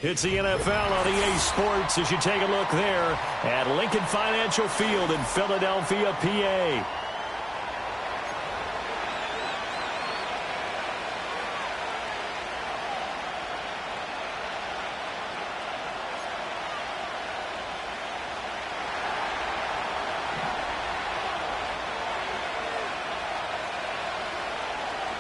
It's the NFL on EA Sports as you take a look there at Lincoln Financial Field in Philadelphia, PA.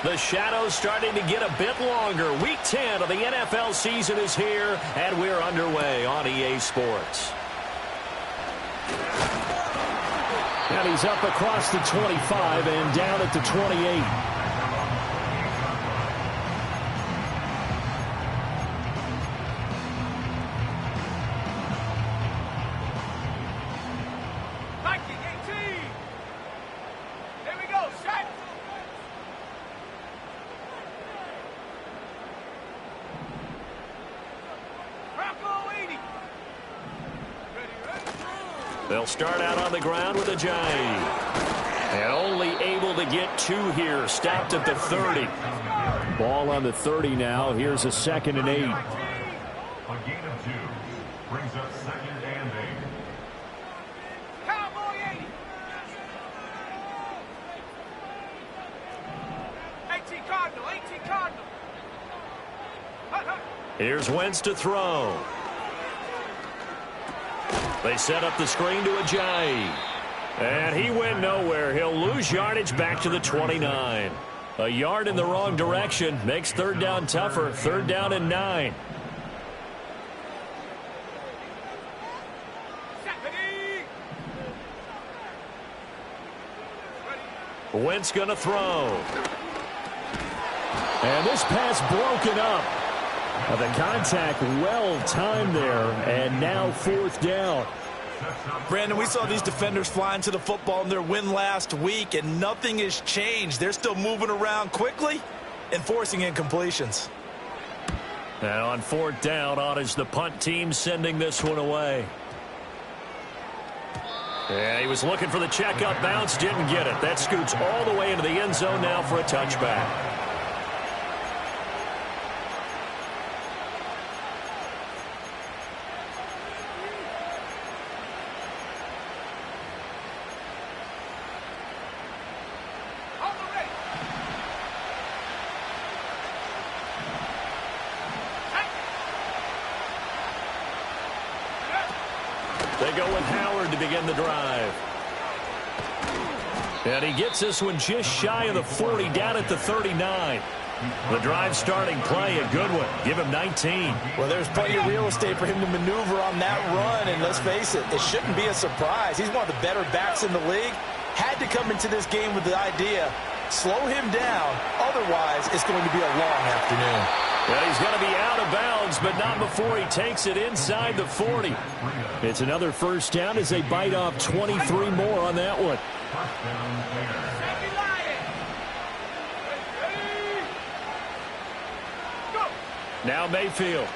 The shadow's starting to get a bit longer. Week 10 of the NFL season is here, and we're underway on EA Sports. And he's up across the 25 and down at the 28. They'll start out on the ground with Ajayi. And only able to get two here. Stopped at the 30. Ball on the 30 now. Here's a 2nd and 8. A gain of 2 brings up 2nd and 8. Cowboy 80. 18 Cardinal. 18 Cardinal. Here's Wentz to throw. They set up the screen to Ajayi. And he went nowhere. He'll lose yardage back to the 29. A yard in the wrong direction makes 3rd down tougher. 3rd down and 9. Wentz going to throw. And this pass broken up. The contact well timed there, and now 4th down. Brandon, we saw these defenders flying to the football in their win last week, and nothing has changed. They're still moving around quickly and forcing incompletions. And on 4th down, on is the punt team sending this one away. Yeah, he was looking for the checkup bounce, didn't get it. That scoots all the way into the end zone now for a touchback. They go with Howard to begin the drive. And he gets this one just shy of the 40, down at the 39. The drive starting play, a good one. Give him 19. Well, there's plenty of real estate for him to maneuver on that run, and let's face it, it shouldn't be a surprise. He's one of the better backs in the league. Had to come into this game with the idea, slow him down, otherwise it's going to be a long afternoon. Well, he's going to be out of bounds, but not before he takes it inside the 40. It's another 1st down as they bite off 23 more on that one. Now Mayfield.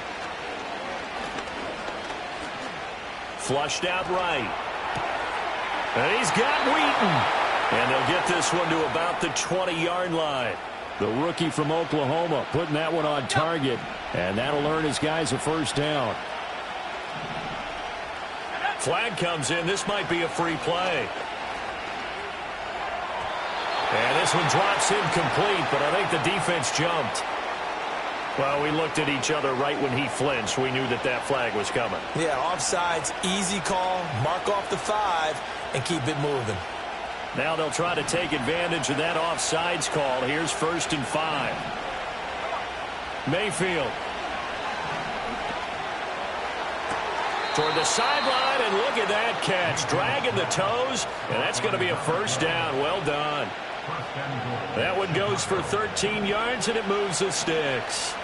Flushed out right. And he's got Wheaton. And they'll get this one to about the 20-yard line. The rookie from Oklahoma putting that one on target. And that'll earn his guys a 1st down. Flag comes in. This might be a free play. And this one drops incomplete, but I think the defense jumped. Well, we looked at each other right when he flinched. We knew that that flag was coming. Yeah, offsides, easy call. Mark off the 5 and keep it moving. Now they'll try to take advantage of that offsides call. Here's 1st and 5. Mayfield. Toward the sideline, and look at that catch. Dragging the toes, and that's going to be a 1st down. Well done. That one goes for 13 yards, and it moves the sticks.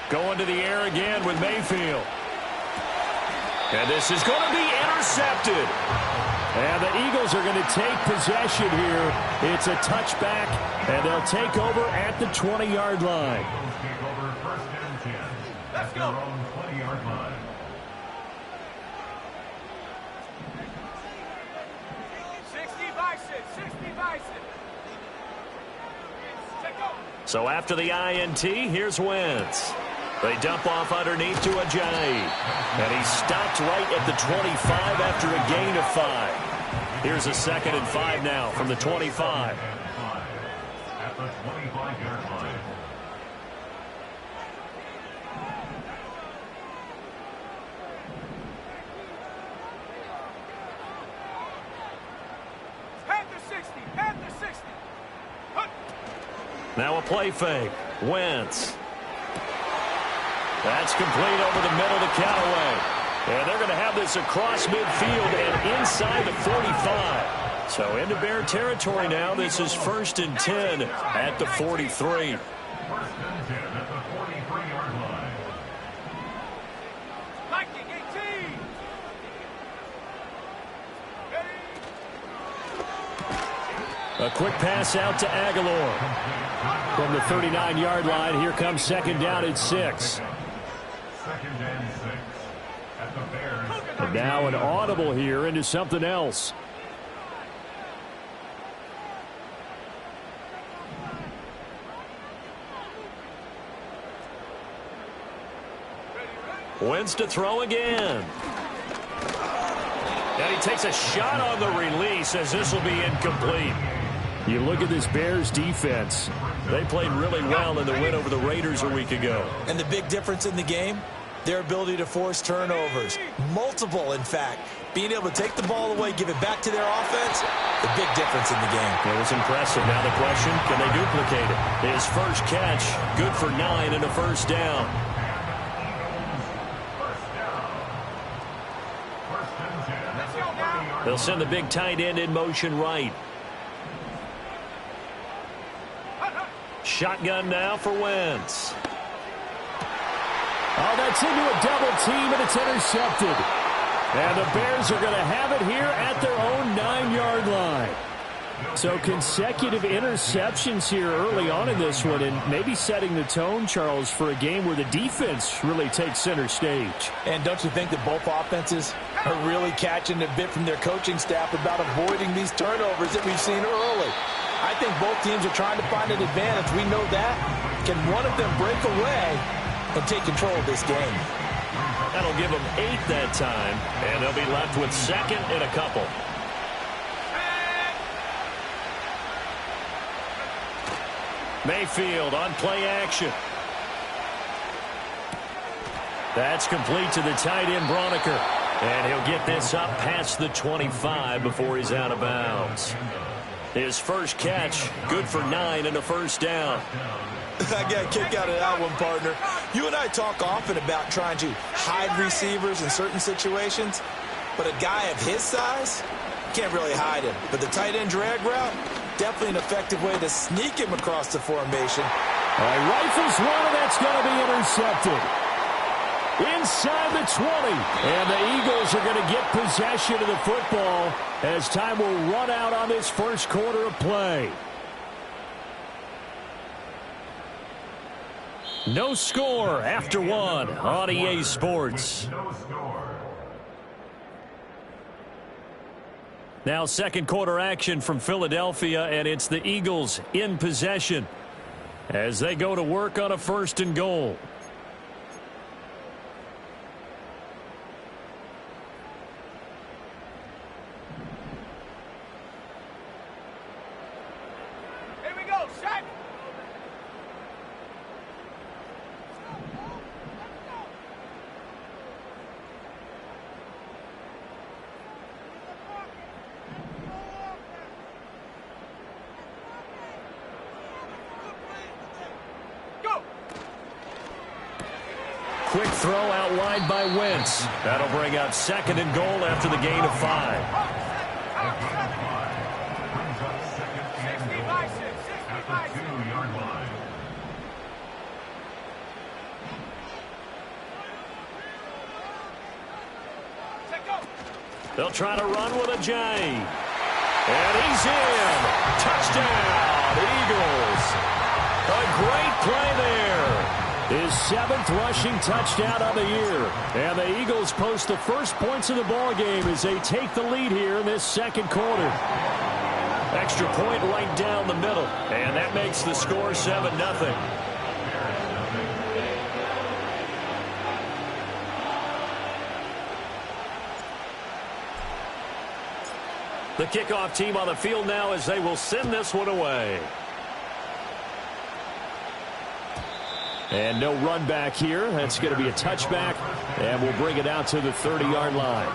Going to the air again with Mayfield. And this is going to be intercepted. And the Eagles are going to take possession here. It's a touchback, and they'll take over at the 20-yard line. Take over 1st and 10. Let's go. Their own 20-yard line. So after the INT, here's Wentz. They dump off underneath to Ajayi. And he stopped right at the 25 after a gain of 5. Here's a 2nd and 5 now from the 25. At the 25-yard line. Now a play fake. Wentz. That's complete over the middle to Callaway. And they're going to have this across midfield and inside the 45. So into Bear territory now. This is 1st and 10 at the 43. 1st and 10 at the 43-yard line. Viking 18. A quick pass out to Aguilar. From the 39-yard line, here comes 2nd down at 6. 2nd and 6 at the Bears. And now an audible here into something else. Wentz to throw again. And he takes a shot on the release as this will be incomplete. You look at this Bears defense. They played really well in the win over the Raiders a week ago. And the big difference in the game, their ability to force turnovers. Multiple, in fact. Being able to take the ball away, give it back to their offense, the big difference in the game. It was impressive. Now the question, can they duplicate it? His first catch, good for 9 and a 1st down. They'll send the big tight end in motion right. Shotgun now for Wentz. Oh, that's into a double team, and it's intercepted. And the Bears are going to have it here at their own 9-yard line. So consecutive interceptions here early on in this one, and maybe setting the tone, Charles, for a game where the defense really takes center stage. And don't you think that both offenses are really catching a bit from their coaching staff about avoiding these turnovers that we've seen early? I think both teams are trying to find an advantage. We know that. Can one of them break away and take control of this game? That'll give them 8 that time, and they'll be left with 2nd and a couple. Mayfield on play action. That's complete to the tight end, Broniker. And he'll get this up past the 25 before he's out of bounds. His first catch, good for 9 and a 1st down. I got a kick out of that one, partner. You and I talk often about trying to hide receivers in certain situations, but a guy of his size can't really hide him. But the tight end drag route, definitely an effective way to sneak him across the formation. All right, rifles one, and that's going to be intercepted. Inside the 20. And the Eagles are going to get possession of the football as time will run out on this first quarter of play. No score after 1 on EA Sports. No score. Now second quarter action from Philadelphia, and it's the Eagles in possession as they go to work on a 1st and goal. Here we go, Shaq. Quick throw out wide by Wentz. That'll bring up 2nd and goal after the gain of 5. Brings up 2nd and goal at the 2-yard line. They'll try to run with Ajayi. And he's in. Touchdown, Eagles. A great play there. His 7th rushing touchdown of the year. And the Eagles post the first points of the ball game as they take the lead here in this second quarter. Extra point right down the middle. And that makes the score 7-0. The kickoff team on the field now as they will send this one away. And no run back here. That's going to be a touchback. And we'll bring it out to the 30-yard line.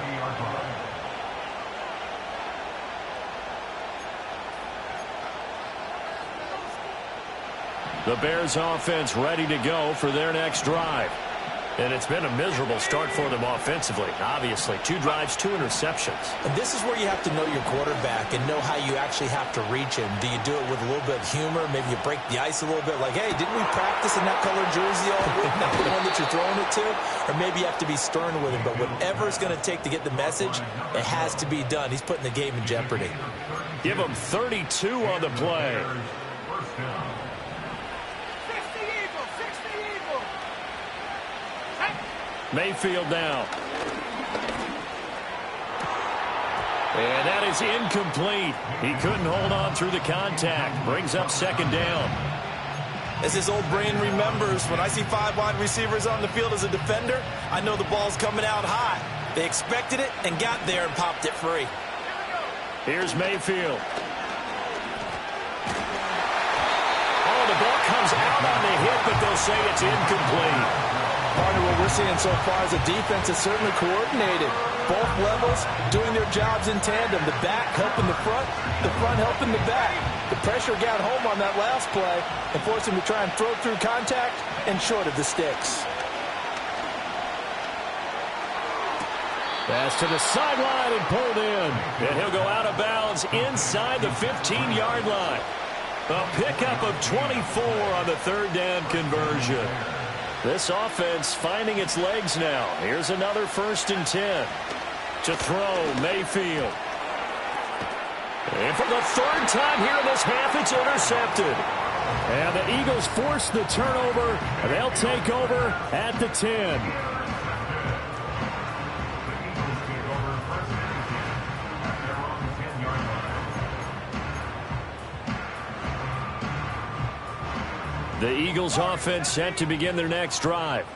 The Bears offense ready to go for their next drive. And it's been a miserable start for them offensively. Obviously, 2 drives, 2 interceptions. And this is where you have to know your quarterback and know how you actually have to reach him. Do you do it with a little bit of humor? Maybe you break the ice a little bit, like, hey, didn't we practice in that colored jersey all week? Not the one that you're throwing it to? Or maybe you have to be stern with him. But whatever it's going to take to get the message, it has to be done. He's putting the game in jeopardy. Give him 32 on the play. Mayfield now. And that is incomplete. He couldn't hold on through the contact. Brings up 2nd down. As his old brain remembers, when I see 5 wide receivers on the field as a defender, I know the ball's coming out high. They expected it and got there and popped it free. Here's Mayfield. Oh, the ball comes out on the hit, but they'll say it's incomplete. Partner, what we're seeing so far is a defense that's certainly coordinated. Both levels doing their jobs in tandem. The back helping the front helping the back. The pressure got home on that last play and forced him to try and throw through contact and short of the sticks. Pass to the sideline and pulled in. And he'll go out of bounds inside the 15-yard line. A pickup of 24 on the 3rd down conversion. This offense finding its legs now. Here's another 1st and 10. To throw, Mayfield. And for the 3rd time here in this half, it's intercepted. And the Eagles force the turnover. They'll take over at the 10. The Eagles offense set to begin their next drive.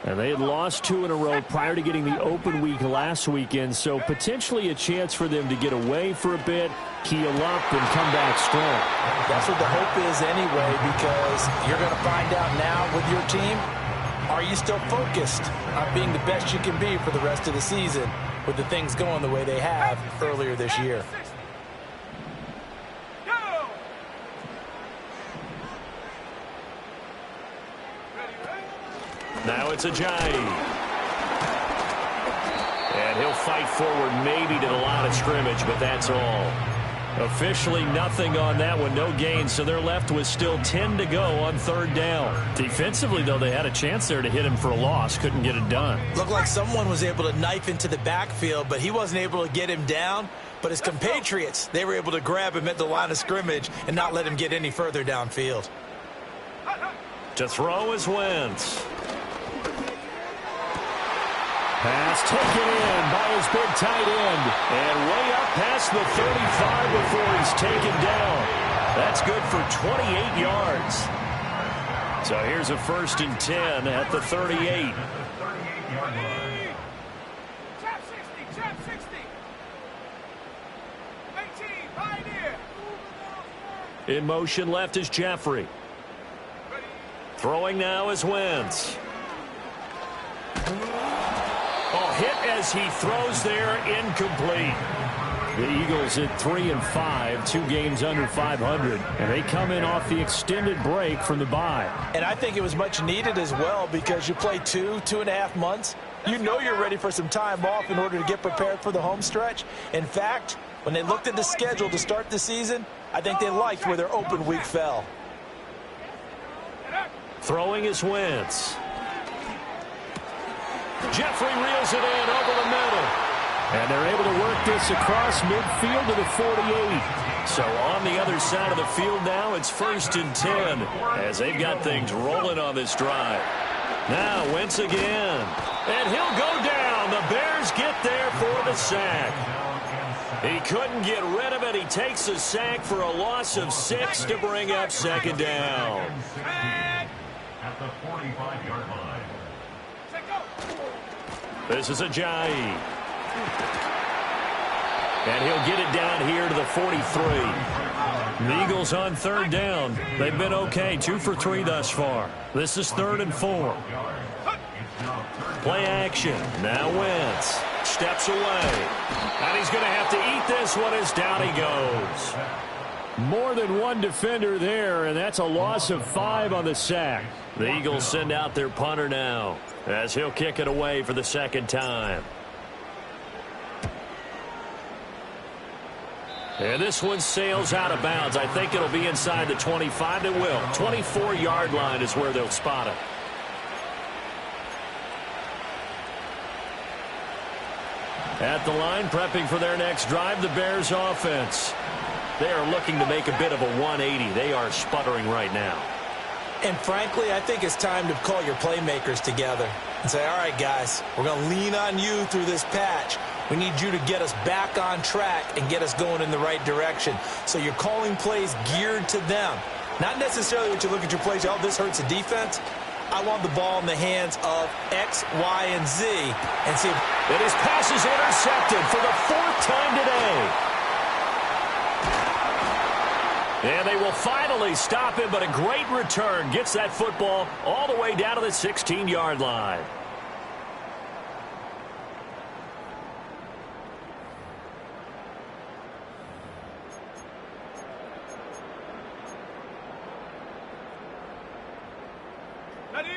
And they had lost 2 in a row prior to getting the open week last weekend, so potentially a chance for them to get away for a bit, heal up, and come back strong. That's what the hope is anyway, because you're going to find out now with your team, are you still focused on being the best you can be for the rest of the season with the things going the way they have earlier this year? Now it's Ajayi. And he'll fight forward maybe to the line of scrimmage, but that's all. Officially nothing on that one, no gain, so they're left with still 10 to go on 3rd down. Defensively, though, they had a chance there to hit him for a loss, couldn't get it done. Looked like someone was able to knife into the backfield, but he wasn't able to get him down. But his compatriots, they were able to grab him at the line of scrimmage and not let him get any further downfield. To throw is Wentz. Pass taken in by his big tight end. And way up past the 35 before he's taken down. That's good for 28 yards. So here's a 1st and 10 at the 38. Chap 60, chap 60. 18, pioneer. In motion left is Jeffrey. Throwing now is Wentz. Oh, hit as he throws there, incomplete. The Eagles at 3-5, 2 games under 500, and they come in off the extended break from the bye. And I think it was much needed as well, because you play 2.5 months. You know you're ready for some time off in order to get prepared for the home stretch. In fact, when they looked at the schedule to start the season, I think they liked where their open week fell. Throwing is Wentz. Jeffrey reels it in over the middle. And they're able to work this across midfield to the 48. So on the other side of the field now, it's 1st and 10 as they've got things rolling on this drive. Now Wentz again. And he'll go down. The Bears get there for the sack. He couldn't get rid of it. He takes a sack for a loss of 6 to bring up second down. At the 45-yard line. This is Ajayi. And he'll get it down here to the 43. The Eagles on third down. They've been okay, 2 for 3 thus far. This is 3rd and 4. Play action. Now Wentz steps away. And he's going to have to eat this one as down he goes. More than one defender there, and that's a loss of 5 on the sack. The Eagles send out their punter now as he'll kick it away for the second time. And this one sails out of bounds. I think it'll be inside the 25. It will. 24-yard line is where they'll spot it. At the line, prepping for their next drive, the Bears offense. They are looking to make a bit of a 180. They are sputtering right now. And frankly, I think it's time to call your playmakers together and say, all right, guys, we're going to lean on you through this patch. We need you to get us back on track and get us going in the right direction. So you're calling plays geared to them. Not necessarily what you look at your plays, oh, this hurts the defense. I want the ball in the hands of X, Y, and Z. And see if and his pass is intercepted for the 4th time today. And they will finally stop him, but a great return gets that football all the way down to the 16-yard line.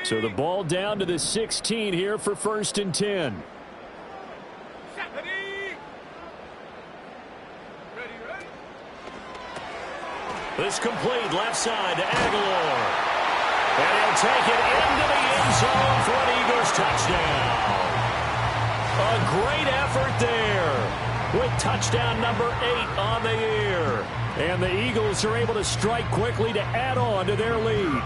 So the ball down to the 16 here for 1st and 10. This complete left side to Aguilar. And he'll take it into the end zone for an Eagles touchdown. A great effort there with touchdown number 8 on the year. And the Eagles are able to strike quickly to add on to their lead.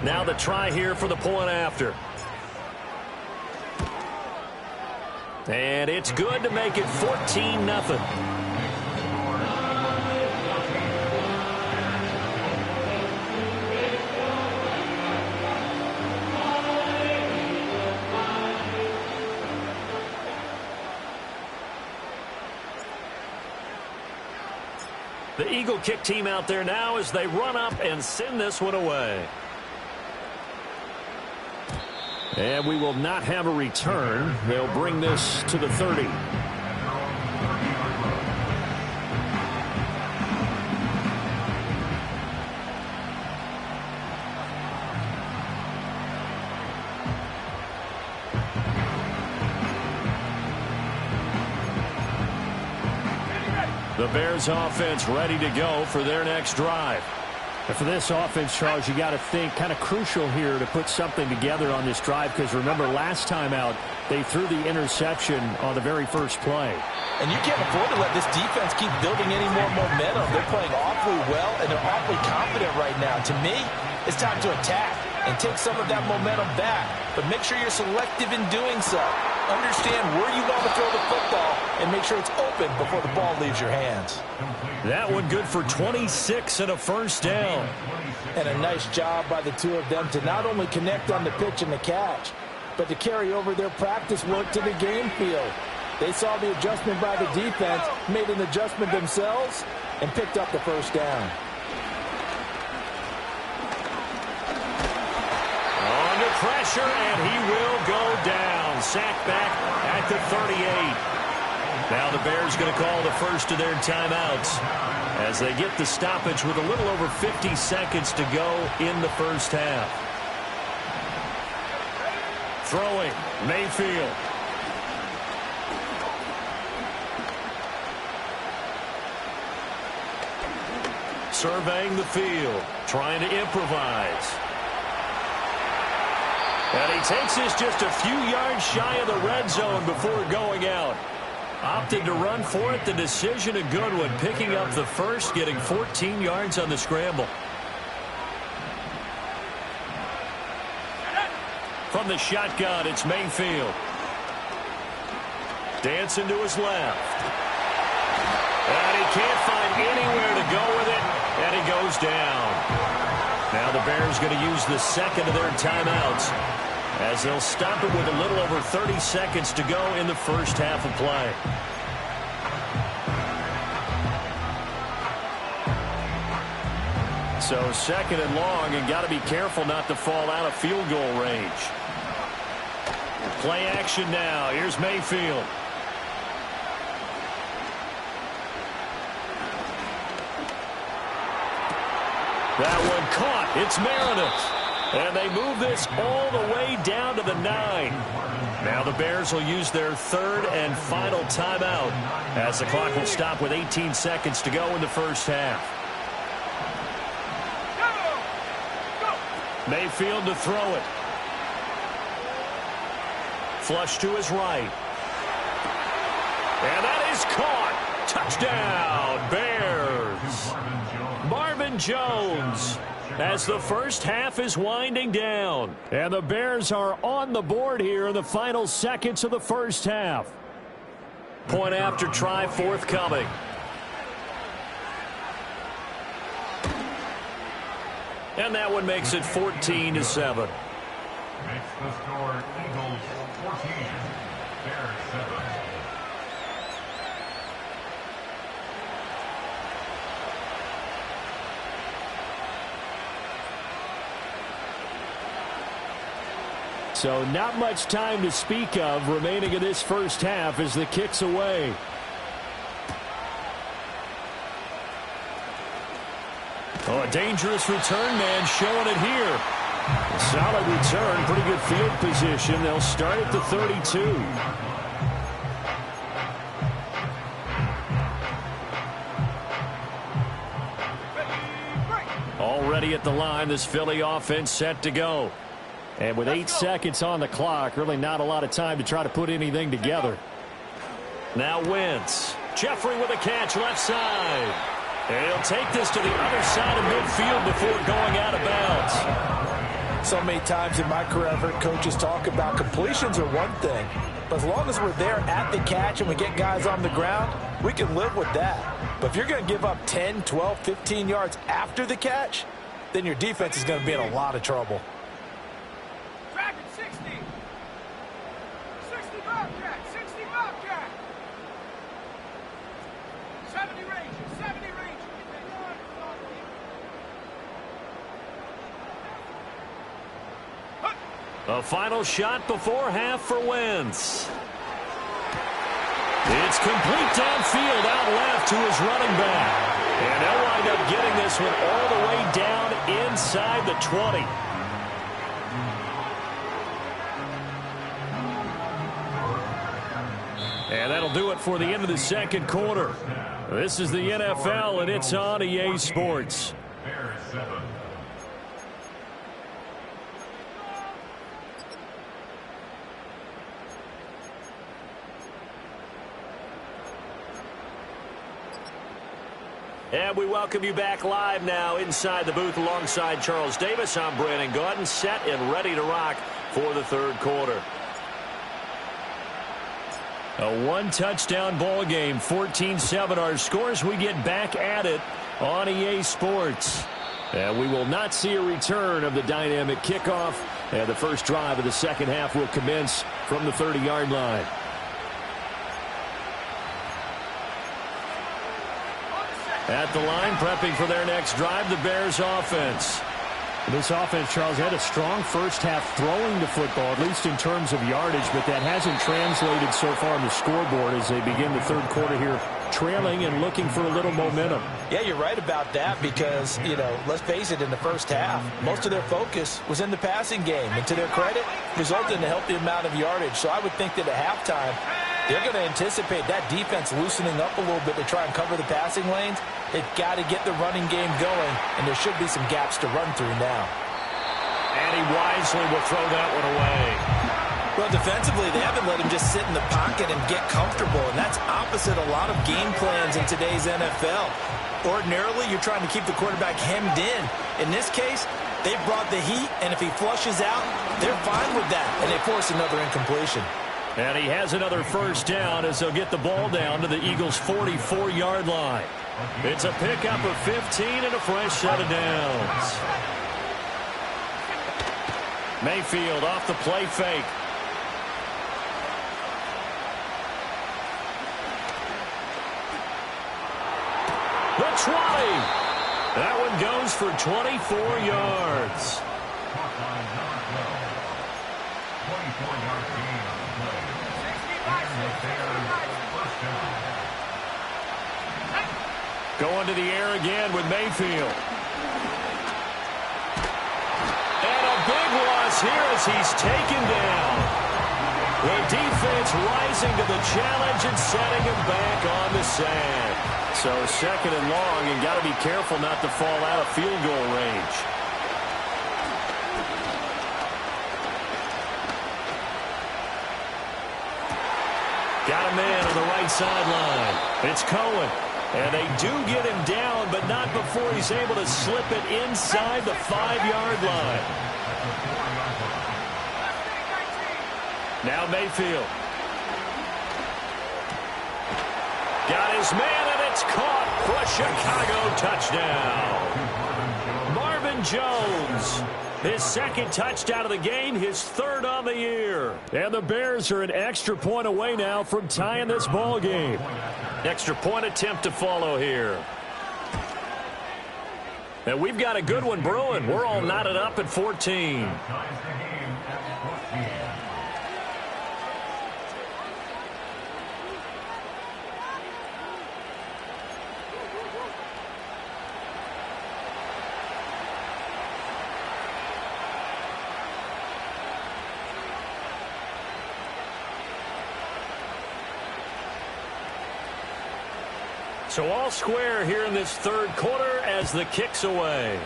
Now the try here for the point after. And it's good to make it 14-0. The Eagle kick team out there now as they run up and send this one away. And we will not have a return. They'll bring this to the 30. The Bears offense ready to go for their next drive. And for this offense, Charles, you got to think kind of crucial here to put something together on this drive, because remember last time out they threw the interception on the very first play. And you can't afford to let this defense keep building any more momentum. They're playing awfully well, and they're awfully confident right now. To me, it's time to attack and take some of that momentum back. But make sure you're selective in doing so. Understand where you want to throw the football and make sure it's open before the ball leaves your hands. That one good for 26 and a first down. And a nice job by the two of them to not only connect on the pitch and the catch, but to carry over their practice work to the game field. They saw the adjustment by the defense, made an adjustment themselves, and picked up the first down. Under pressure, and he will go down. Sacked back at the 38. Now the Bears going to call the first of their timeouts as they get the stoppage with a little over 50 seconds to go in the first half. Throwing, Mayfield. Surveying the field, trying to improvise. And he takes this just a few yards shy of the red zone before going out. Opted to run for it. The decision a good one. Picking up the first, getting 14 yards on the scramble. From the shotgun, it's Mayfield. Dancing to his left. can't find anywhere to go with it, and he goes down. Now the Bears going to use the second of their timeouts as they'll stop it with a little over 30 seconds to go in the first half of play. So second and long, and got to be careful not to fall out of field goal range. Play action now. Here's Mayfield. That one caught. It's Meredith. And they move this all the way down to the 9. Now the Bears will use their third and final timeout as the clock will stop with 18 seconds to go in the first half. Mayfield to throw it. Flush to his right. And that is caught. Touchdown, Bears. Marvin Jones as the first half is winding down. And the Bears are on the board here in the final seconds of the first half. Point after try forthcoming. And that one makes it 14-7. Makes the score Eagles 14, Bears 7. So not much time to speak of remaining in this first half as the kick's away. Oh, a dangerous return man showing it here. A solid return, pretty good field position. They'll start at the 32. Already at the line, this Philly offense set to go. And with 8 seconds on the clock, really not a lot of time to try to put anything together. Now Wentz. Jeffrey with a catch left side. And he'll take this to the other side of midfield before going out of bounds. So many times in my career, I've heard coaches talk about completions are one thing. But as long as we're there at the catch and we get guys on the ground, we can live with that. But if you're going to give up 10, 12, 15 yards after the catch, then your defense is going to be in a lot of trouble. Dragon 60. 60 Bobcat. 60 Bobcat. 70 Rangers. 70 Rangers. A final shot before half for Wentz. It's complete downfield out left to his running back. And they'll wind up getting this one all the way down inside the 20. And that'll do it for the end of the second quarter. This is the NFL, and it's on EA Sports. Bears 7. And we welcome you back live now inside the booth alongside Charles Davis. I'm Brandon Gaudin, set and ready to rock for the third quarter. A one-touchdown ball game, 14-7 our scores. We get back at it on EA Sports. And we will not see a return of the dynamic kickoff. And the first drive of the second half will commence from the 30-yard line. At the line, prepping for their next drive, the Bears offense. This offense, Charles, had a strong first half throwing the football, at least in terms of yardage, but that hasn't translated so far on the scoreboard as they begin the third quarter here, trailing and looking for a little momentum. Yeah, you're right about that because, you know, let's face it, in the first half, most of their focus was in the passing game. And to their credit, resulted in a healthy amount of yardage. So I would think that at halftime, they're going to anticipate that defense loosening up a little bit to try and cover the passing lanes. They've got to get the running game going, and there should be some gaps to run through now. And he wisely will throw that one away. Well, defensively, they haven't let him just sit in the pocket and get comfortable, and that's opposite a lot of game plans in today's NFL. Ordinarily, you're trying to keep the quarterback hemmed in. In this case, they've brought the heat, and if he flushes out, they're fine with that, and they force another incompletion. And he has another first down as they'll get the ball down to the Eagles' 44-yard line. It's a pickup of 15 and a fresh set of downs. Mayfield off the play fake. The 20. That one goes for 24 yards. 24-yard gain on the play. Going to the air again with Mayfield. And a big loss here as he's taken down. The defense rising to the challenge and setting him back on the sand. So second and long, and got to be careful not to fall out of field goal range. Got a man on the right sideline. It's Cohen. And they do get him down, but not before he's able to slip it inside the 5-yard line. Now Mayfield. Got his man, and it's caught for a Chicago touchdown. Marvin Jones, his second touchdown of the game, his third on the year. And the Bears are an extra point away now from tying this ball game. Extra point attempt to follow here. And we've got a good one brewing. We're all knotted up at 14. So all square here in this third quarter as the kick's away.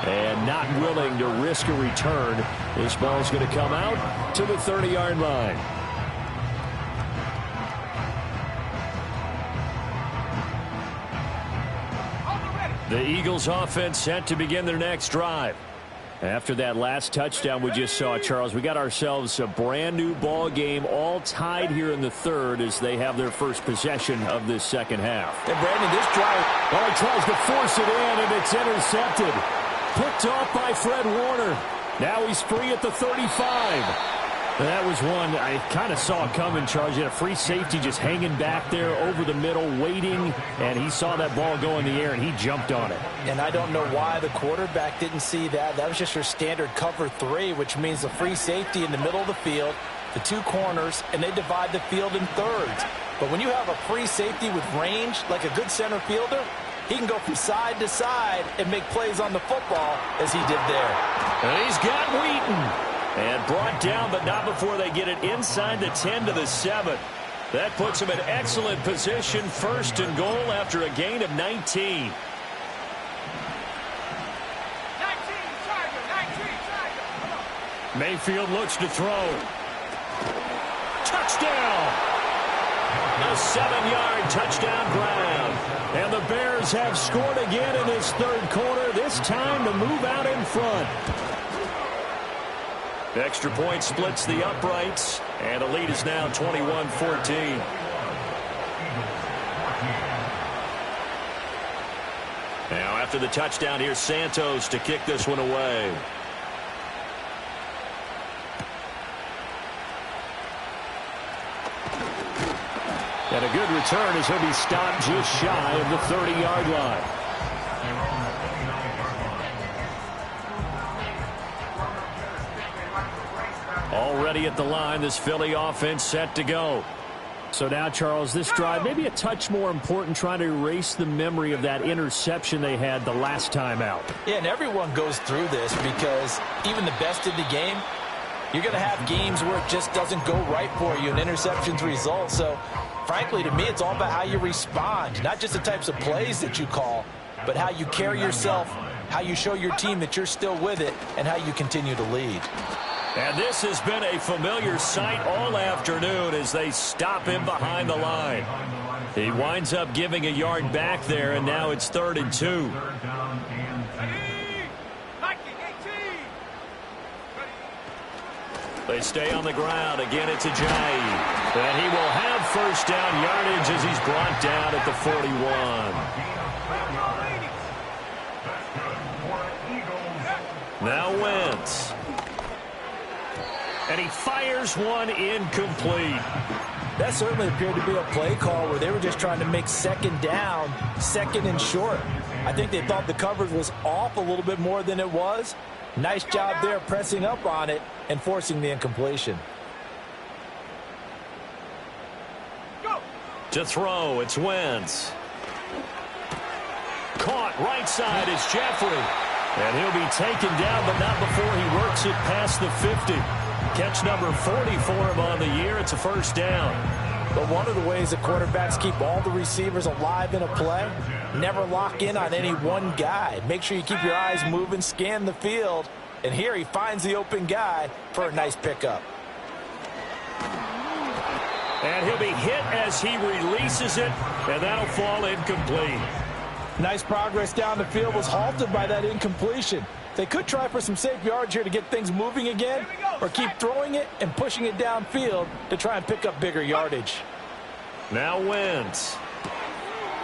And not willing to risk a return. This ball's going to come out to the 30-yard line. The Eagles offense set to begin their next drive. After that last touchdown we just saw, Charles, we got ourselves a brand new ball game, all tied here in the third as they have their first possession of this second half. And Brandon, this drive, well, he tries to force it in, and it's intercepted. Picked off by Fred Warner. Now he's free at the 35. That was one I kind of saw coming, Charles. You had a free safety just hanging back there over the middle, waiting, and he saw that ball go in the air, and he jumped on it. And I don't know why the quarterback didn't see that. That was just your standard cover 3, which means the free safety in the middle of the field, the two corners, and they divide the field in thirds. But when you have a free safety with range, like a good center fielder, he can go from side to side and make plays on the football as he did there. And he's got Wheaton. And brought down, but not before they get it inside the 10 to the 7. That puts him in excellent position, first and goal after a gain of 19. 19, Tiger. Mayfield looks to throw. Touchdown! A 7-yard touchdown grab. And the Bears have scored again in this third quarter, this time to move out in front. Extra point splits the uprights, and the lead is now 21-14. Now after the touchdown, here's Santos to kick this one away. And a good return as he'll be stopped just shy of the 30-yard line. Already at the line, this Philly offense set to go. So now, Charles, this drive maybe a touch more important, trying to erase the memory of that interception they had the last time out. Yeah, and everyone goes through this because even the best in the game, you're going to have games where it just doesn't go right for you and interceptions result. So, frankly, to me, it's all about how you respond, not just the types of plays that you call, but how you carry yourself, how you show your team that you're still with it, and how you continue to lead. And this has been a familiar sight all afternoon as they stop him behind the line. He winds up giving a yard back there, and now it's 3rd and 2. They stay on the ground. Again, it's Ajayi. And he will have first down yardage as he's brought down at the 41. Now Wentz. And he fires one incomplete. That certainly appeared to be a play call where they were just trying to make second down, second and short. I think they thought the coverage was off a little bit more than it was. Nice job there pressing up on it and forcing the incompletion. To throw, it's Wentz. Caught right side is Jeffrey. And he'll be taken down, but not before he works it past the 50. Catch number 40 for him on the year. It's a first down. But one of the ways that quarterbacks keep all the receivers alive in a play, never lock in on any one guy. Make sure you keep your eyes moving, scan the field. And here he finds the open guy for a nice pickup. And he'll be hit as he releases it, and that'll fall incomplete. Nice progress down the field, was halted by that incompletion. They could try for some safe yards here to get things moving again, or keep throwing it and pushing it downfield to try and pick up bigger yardage. Now Wentz.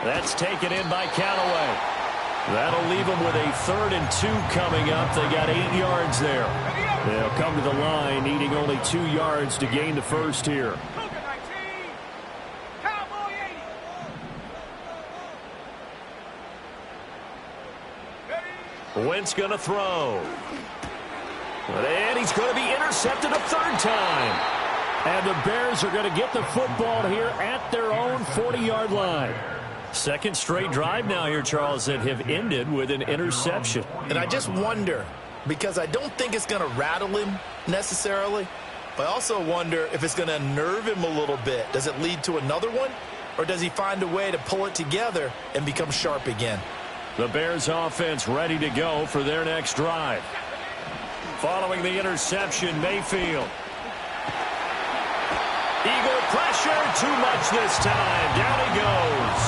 That's taken in by Callaway. That'll leave them with a 3rd and 2 coming up. They got 8 yards there. They'll come to the line, needing only 2 yards to gain the first here. Wentz going to throw. And he's going to be intercepted a 3rd time. And the Bears are going to get the football here at their own 40-yard line. Second straight drive now here, Charles, that have ended with an interception. And I just wonder, because I don't think it's going to rattle him necessarily, but I also wonder if it's going to unnerve him a little bit. Does it lead to another one? Or does he find a way to pull it together and become sharp again? The Bears offense ready to go for their next drive. Following the interception, Mayfield. Eagle pressure, too much this time. Down he goes.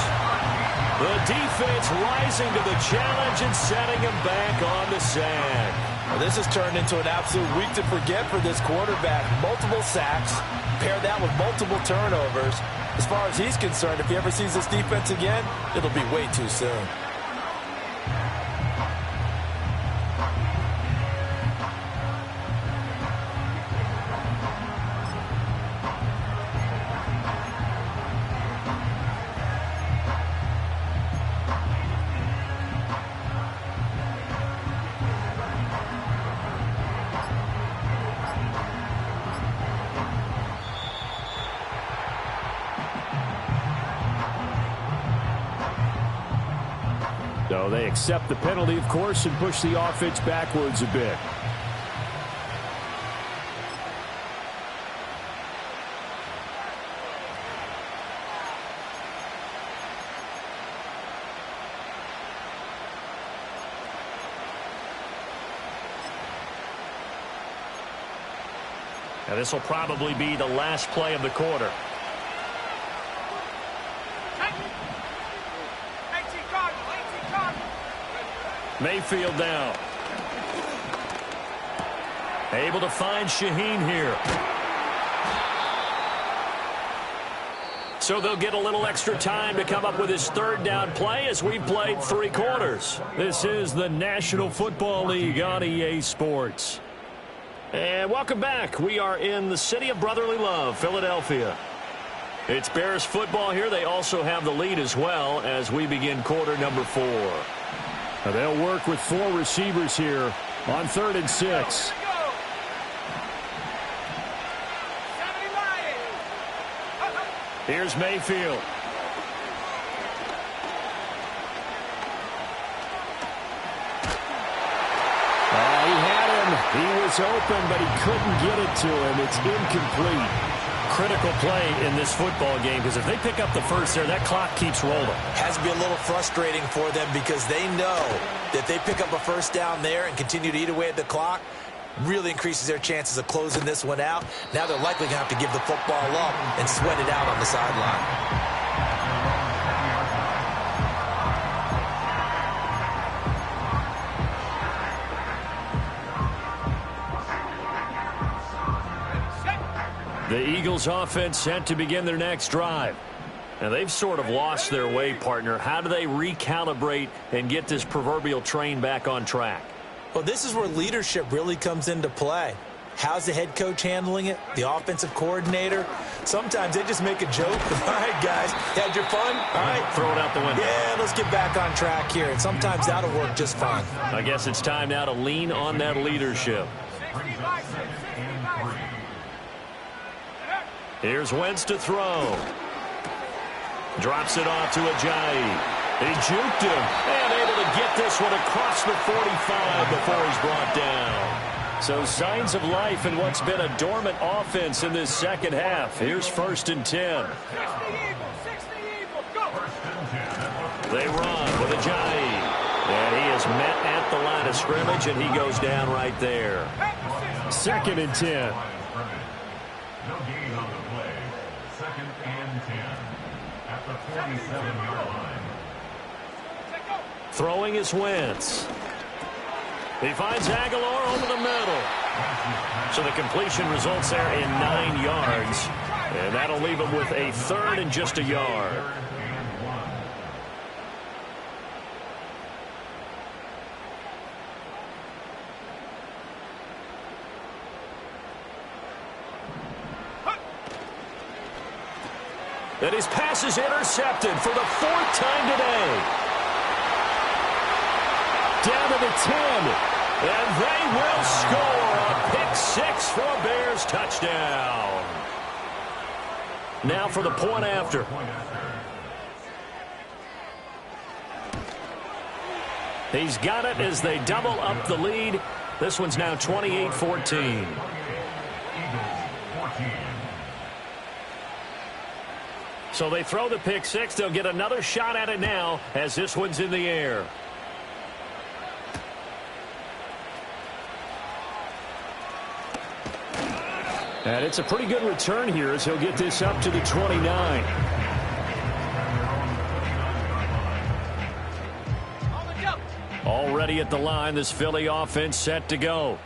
The defense rising to the challenge and setting him back on the sack. Well, this has turned into an absolute week to forget for this quarterback. Multiple sacks, pair that with multiple turnovers. As far as he's concerned, if he ever sees this defense again, it'll be way too soon. So they accept the penalty, of course, and push the offense backwards a bit. Now this will probably be the last play of the quarter. Mayfield down. Able to find Shaheen here. So they'll get a little extra time to come up with his 3rd down play as we've played 3 quarters. This is the National Football League on EA Sports. And welcome back. We are in the city of brotherly love, Philadelphia. It's Bears football here. They also have the lead as well as we begin quarter number 4. Now they'll work with 4 receivers here on 3rd and 6. Here's Mayfield. He had him. He was open, but he couldn't get it to him. It's incomplete. Critical play in this football game, because if they pick up the first there, that clock keeps rolling. Has to be a little frustrating for them because they know that they pick up a first down there and continue to eat away at the clock, really increases their chances of closing this one out. Now they're likely going to have to give the football up and sweat it out on the sideline. The Eagles offense set to begin their next drive. Now, they've sort of lost their way, partner. How do they recalibrate and get this proverbial train back on track? Well, this is where leadership really comes into play. How's the head coach handling it? The offensive coordinator? Sometimes they just make a joke. All right, guys, had your fun? All right. Throw it out the window. Yeah, let's get back on track here. And sometimes that'll work just fine. I guess it's time now to lean on that leadership. Here's Wentz to throw. Drops it off to Ajayi. He juked him and able to get this one across the 45 before he's brought down. So signs of life in what's been a dormant offense in this second half. Here's 1st and 10. They run with Ajayi. And he is met at the line of scrimmage, and he goes down right there. 2nd and 10. No gain on the play. 2nd and 10. At the 47-yard line. Throwing is Wentz. He finds Aguilar over the middle. So the completion results there in 9 yards. And that'll leave him with a 3rd and just a yard. And his pass is intercepted for the 4th time today. Down to the 10. And they will score a pick 6 for a Bears touchdown. Now for the point after. He's got it as they double up the lead. This one's now 28-14. So they throw the pick 6. They'll get another shot at it now as this one's in the air. And it's a pretty good return here as he'll get this up to the 29. Already at the line, this Philly offense set to go.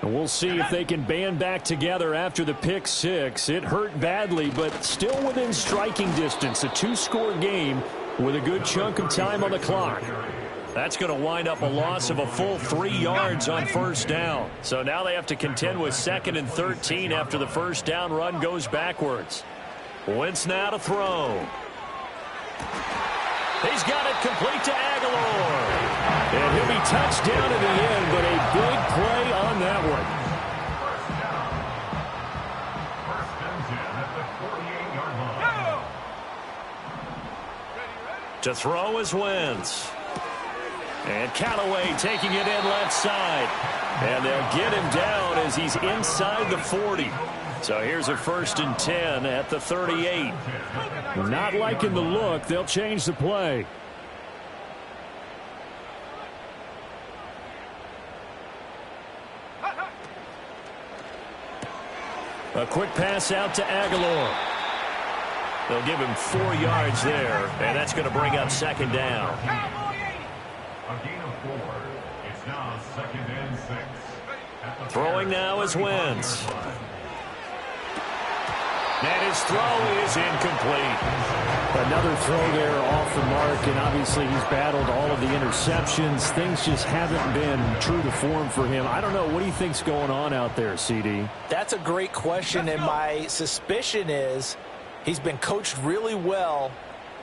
And we'll see if they can band back together after the pick 6. It hurt badly, but still within striking distance. A 2-score game with a good chunk of time on the clock. That's going to wind up a loss of a full 3 yards on 1st down. So now they have to contend with 2nd and 13 after the 1st down run goes backwards. Wentz now to throw. He's got it complete to Aguilar. And he'll be touched down in the end, but a big play on that one. To throw is Wentz. And Callaway taking it in left side. And they'll get him down as he's inside the 40. So here's a 1st and 10 at the 38. Not liking the look. They'll change the play. A quick pass out to Aguilar. They'll give him 4 yards there, and that's going to bring up 2nd down. A gain of 4. It's now 2nd and 6. Throwing now is Wentz. And his throw is incomplete. Another throw there off the mark, and obviously he's battled all of the interceptions. Things just haven't been true to form for him. I don't know. What do you think's going on out there, CD? That's a great question, and my suspicion is he's been coached really well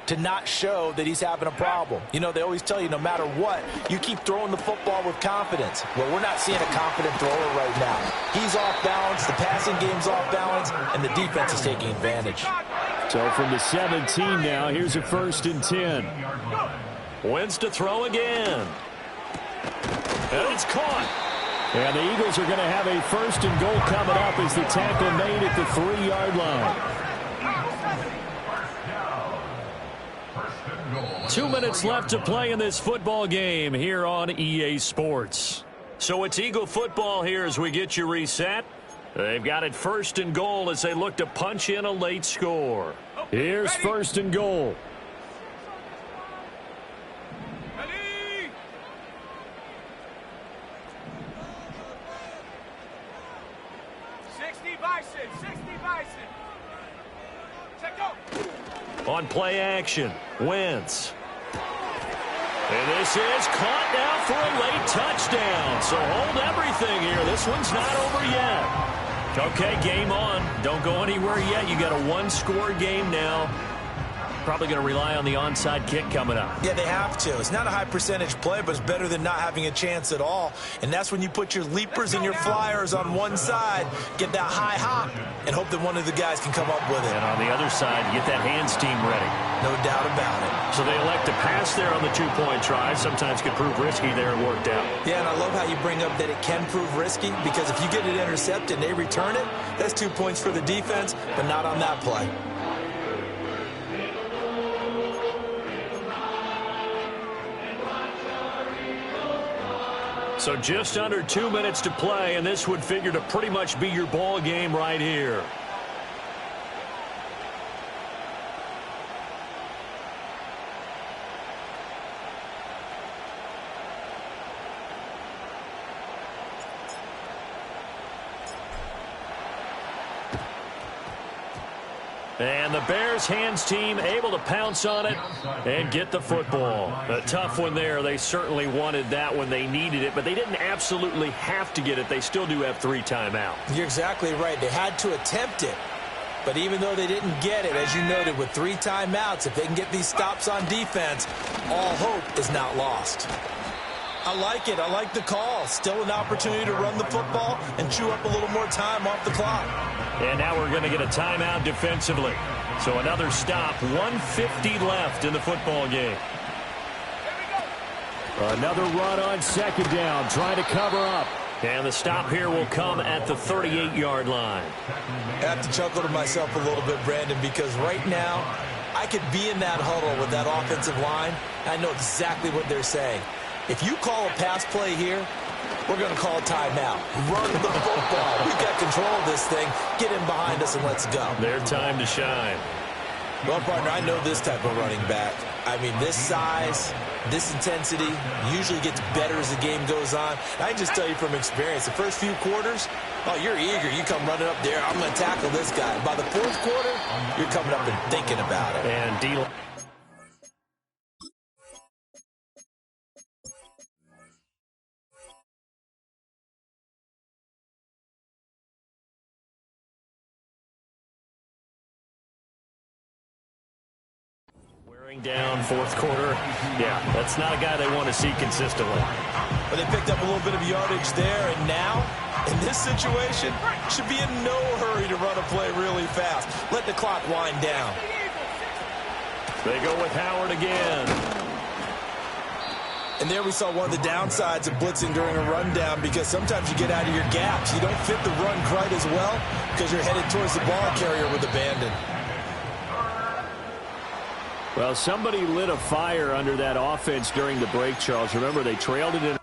to not show that he's having a problem. You know, they always tell you no matter what, you keep throwing the football with confidence. Well, we're not seeing a confident thrower right now. He's off balance, the passing game's off balance, and the defense is taking advantage. So from the 17 now, here's a 1st and 10. Wentz to throw again. And it's caught. And the Eagles are going to have a 1st and goal coming up as the tackle made at the 3-yard line. 2 minutes left to play in this football game here on EA Sports. So it's Eagle football here as we get you reset. They've got it 1st and goal as they look to punch in a late score. Here's 1st and goal. Ready? Sixty Bison. On play action, Wentz. And this is caught now for a late touchdown. So hold everything here. This one's not over yet. Okay, game on. Don't go anywhere yet. You got a one-score game now. Probably going to rely on the onside kick coming up. Yeah, they have to. It's not a high percentage play, but it's better than not having a chance at all. And that's when you put your leapers and your flyers on one side, get that high hop, and hope that one of the guys can come up with it. And on the other side, get that hands team ready. No doubt about it. So they elect to pass there on the two-point try. Sometimes could prove risky there. It worked out. Yeah, and I love how you bring up that it can prove risky, because if you get it intercepted and they return it, that's 2 points for the defense, but not on that play. So just under 2 minutes to play, and this would figure to pretty much be your ball game right here. And the Bears hands team able to pounce on it and get the football. A tough one there. They certainly wanted that when they needed it, but they didn't absolutely have to get it. They still do have 3 timeouts. You're exactly right. They had to attempt it. But even though they didn't get it, as you noted, with 3 timeouts, if they can get these stops on defense, all hope is not lost. I like it. I like the call. Still an opportunity to run the football and chew up a little more time off the clock. And now we're going to get a timeout defensively. So another stop. 1:50 left in the football game. Another run on second down, trying to cover up. And the stop here will come at the 38-yard line. I have to chuckle to myself a little bit, Brandon, because right now I could be in that huddle with that offensive line. I know exactly what they're saying. If you call a pass play here, we're going to call a timeout. Run the football. We've got control of this thing. Get in behind us and let's go. Their time to shine. Well, partner, I know this type of running back. I mean, this size, this intensity usually gets better as the game goes on. I can just tell you from experience, the first few quarters, oh, you're eager. You come running up there. I'm going to tackle this guy. By the fourth quarter, you're coming up and thinking about it. And D-line. Down fourth quarter. Yeah, that's not a guy they want to see consistently. But they picked up a little bit of yardage there, and now, in this situation, should be in no hurry to run a play really fast. Let the clock wind down. They go with Howard again. And there we saw one of the downsides of blitzing during a rundown, because sometimes you get out of your gaps. You don't fit the run quite as well because you're headed towards the ball carrier with abandon. Well, somebody lit a fire under that offense during the break, Charles. Remember, they trailed it in